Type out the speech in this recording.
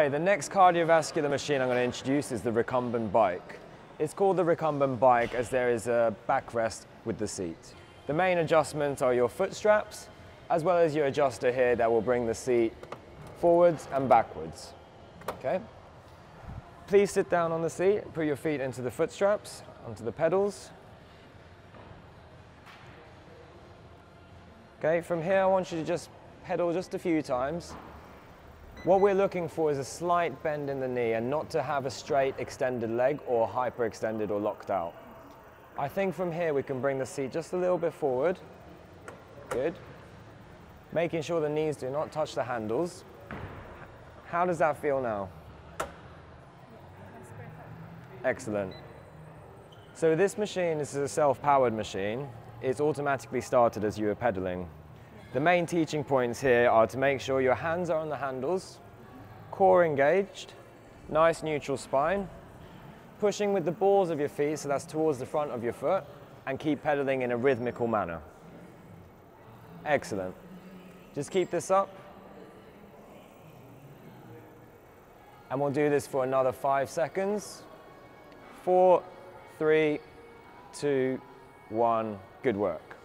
Okay, the next cardiovascular machine I'm going to introduce is the Recumbent bike. It's called the Recumbent bike as there is a backrest with the seat. The main adjustments are your foot straps, as well as your adjuster here that will bring the seat forwards and backwards. Okay? Please sit down on the seat, put your feet into the foot straps, onto the pedals. Okay, from here I want you to just pedal just a few times. What we're looking for is a slight bend in the knee and not to have a straight extended leg or hyperextended or locked out. I think from here we can bring the seat just a little bit forward. Good. Making sure the knees do not touch the handles. How does that feel now? Excellent. So this machine is a self-powered machine. It's automatically started as you are pedaling. The main teaching points here are to make sure your hands are on the handles, core engaged, nice neutral spine, pushing with the balls of your feet, so that's towards the front of your foot, and keep pedaling in a rhythmical manner. Excellent. Just keep this up. And we'll do this for another 5 seconds. 4, 3, 2, 1, good work.